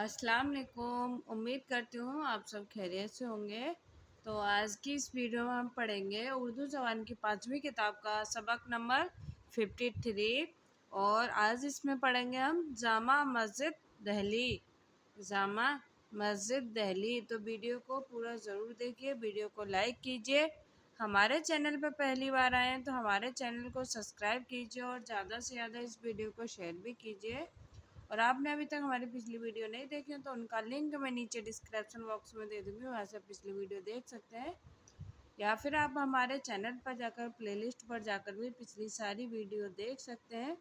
السلام علیکم، امید کرتی ہوں آپ سب خیریت سے ہوں گے۔ تو آج کی اس ویڈیو میں ہم پڑھیں گے اردو زبان کی 5ویں کتاب کا سبق نمبر 53 اور آج اس میں پڑھیں گے ہم جامع مسجد دہلی۔ جامع مسجد دہلی۔ تو ویڈیو کو پورا ضرور دیکھیے، ویڈیو کو لائک کیجیے۔ ہمارے چینل پہ پہلی بار آئے ہیں تو ہمارے چینل کو سبسکرائب کیجیے اور زیادہ سے زیادہ اس ویڈیو کو شیئر بھی کیجیے۔ اور آپ نے ابھی تک ہماری پچھلی ویڈیو نہیں دیکھی تو ان کا لنک میں نیچے ڈسکرپشن باکس میں دے دوں گی، وہاں سے پچھلی ویڈیو دیکھ سکتے ہیں، یا پھر آپ ہمارے چینل پر جا کر پلے لسٹ پر جا کر بھی پچھلی ساری ویڈیو دیکھ سکتے ہیں۔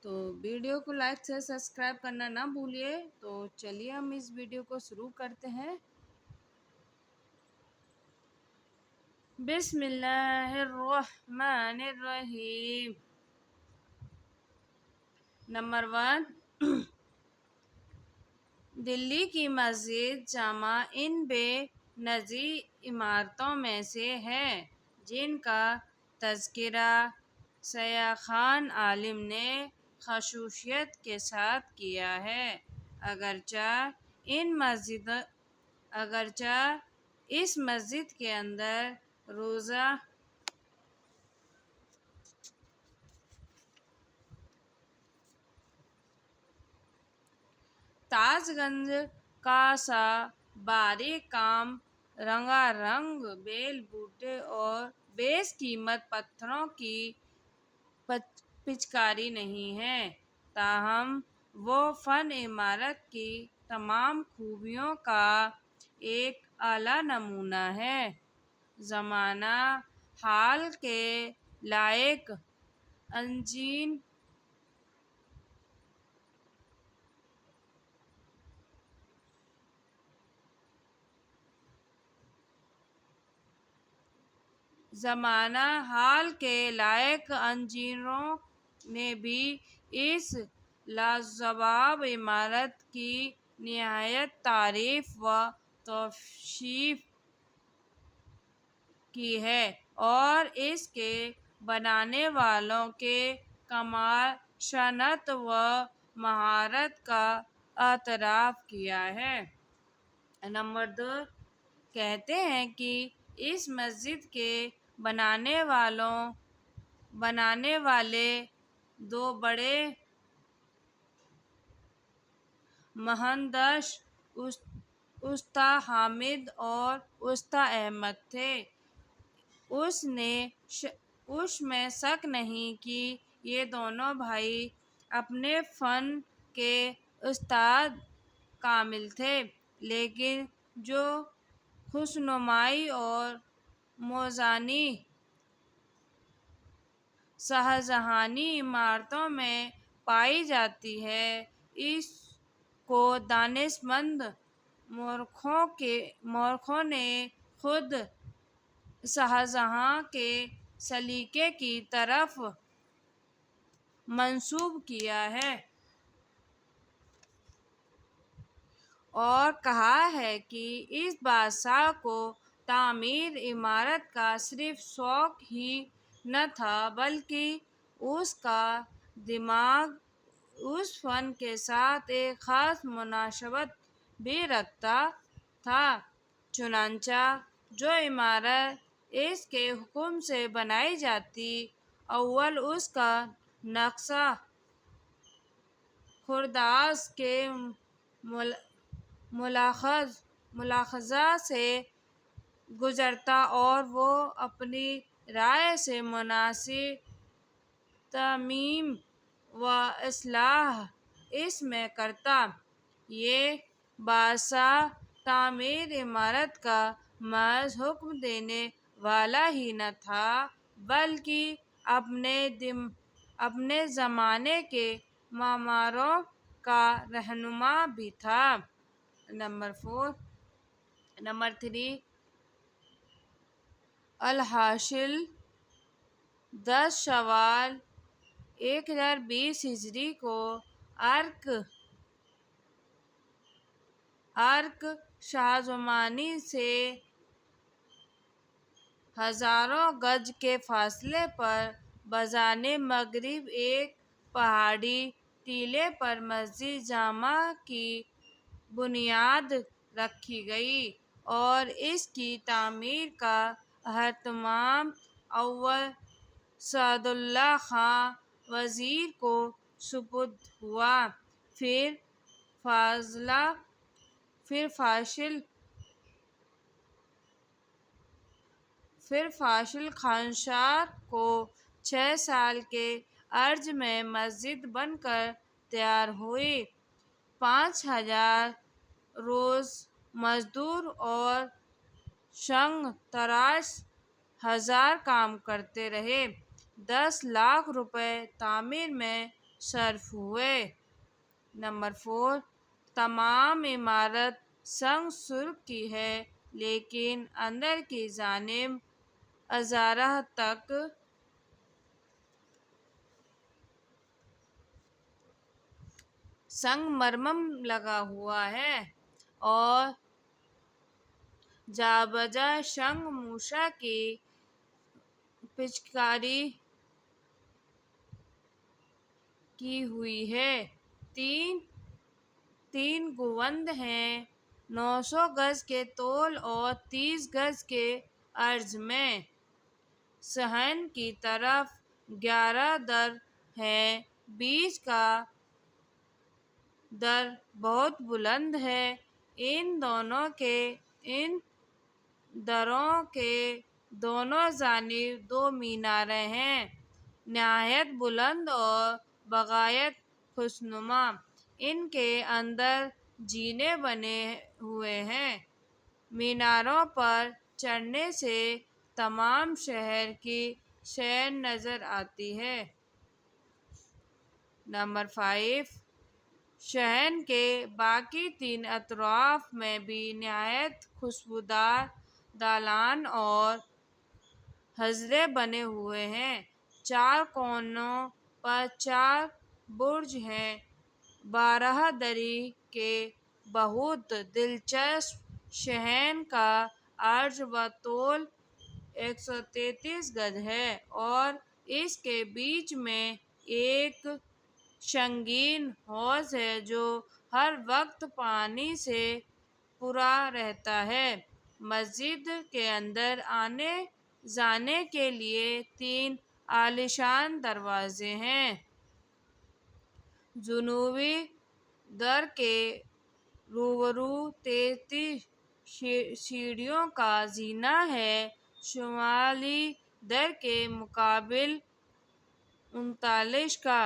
تو ویڈیو کو لائک سے سبسکرائب کرنا نہ بھولیے۔ تو چلیے ہم اس ویڈیو کو شروع کرتے ہیں۔ بسم اللہ الرحمن الرحیم۔ نمبر 1، دلی کی مسجد جامع ان بے نظیر عمارتوں میں سے ہے جن کا تذکرہ سیاح خان عالم نے خصوصیت کے ساتھ کیا ہے۔ اگرچہ اس مسجد کے اندر روزہ تاج گنج کا سا باریک کام، رنگا رنگ بیل بوٹے اور بیش قیمت پتھروں کی پچکاری نہیں ہے، تاہم وہ فن عمارت کی تمام خوبیوں کا ایک اعلیٰ نمونہ ہے۔ زمانہ حال کے لائق انجین زمانہ حال کے لائق انجینئروں نے بھی اس لاجواب عمارت کی نہایت تعریف و توصیف کی ہے اور اس کے بنانے والوں کے کمال صنعت و مہارت کا اعتراف کیا ہے۔ نمبر 2، کہتے ہیں کہ اس مسجد کے بنانے والے دو بڑے مہندس استاد حامد اور استاد احمد تھے۔ اس میں شک نہیں کہ یہ دونوں بھائی اپنے فن کے استاد کامل تھے، لیکن جو خوشنمائی اور موزوں شاہجہانی عمارتوں میں پائی جاتی ہے، اس کو دانش مند مورخوں نے خود شاہجہاں کے سلیقے کی طرف منسوب کیا ہے اور کہا ہے کہ اس بادشاہ کو تعمیر عمارت کا صرف شوق ہی نہ تھا بلکہ اس کا دماغ اس فن کے ساتھ ایک خاص مناسبت بھی رکھتا تھا۔ چنانچہ جو عمارت اس کے حکم سے بنائی جاتی، اول اس کا نقشہ خرداد کے ملاحظہ سے گزرتا اور وہ اپنی رائے سے مناسب ترمیم و اصلاح اس میں کرتا۔ یہ بادشاہ تعمیر عمارت کا محض حکم دینے والا ہی نہ تھا بلکہ اپنے زمانے کے معماروں کا رہنما بھی تھا۔ نمبر 3، الحاصل 10 شوال 1020 ہجری کو ارک شاہزمانی سے ہزاروں گز کے فاصلے پر بجانب مغرب ایک پہاڑی ٹیلے پر مسجد جامع کی بنیاد رکھی گئی اور اس کی تعمیر کا اہتمام اول سعد اللہ خان وزیر کو سپرد ہوا۔ پھر فاضل خانشاہ کو 6 سال کے عرض میں مسجد بن کر تیار ہوئی۔ 5000 روز مزدور اور سنگ تراش ہزار کام کرتے رہے۔ 10 لاکھ روپے تعمیر میں صرف ہوئے۔ نمبر 4، تمام عمارت سنگ سرخ کی ہے لیکن اندر کی جانب ازارہ تک سنگ مرمر لگا ہوا ہے اور جا بجا سنگ موشا کی پچکاری کی ہوئی ہے۔ تین گنبد ہیں، 900 گز کے طول اور 30 گز کے عرض میں۔ صحن کی طرف 11 در ہیں۔ بیچ کا در بہت بلند ہے۔ ان دروں کے دونوں جانب 2 میناریں ہیں، نہایت بلند اور بغایت خوشنما۔ ان کے اندر زینے بنے ہوئے ہیں۔ میناروں پر چڑھنے سے تمام شہر کی سیر نظر آتی ہے۔ نمبر 5، صحن کے باقی 3 اطراف میں بھی نہایت خوشبودار دالان اور حجرے بنے ہوئے ہیں۔ 4 کونوں پر 4 برج ہیں۔ 12 دری کے بہت دلچسپ صحن کا عرض و طول 133 گز ہے اور اس کے بیچ میں ایک سنگین حوض ہے جو ہر وقت پانی سے پُرا رہتا ہے۔ مسجد کے اندر آنے جانے کے لیے 3 عالیشان دروازے ہیں۔ جنوبی در کے روبرو 33 سیڑھیوں کا زینہ ہے، شمالی در کے مقابل 39 کا۔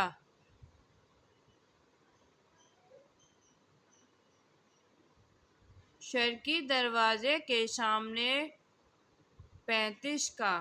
شرقی دروازے کے سامنے 35 کا۔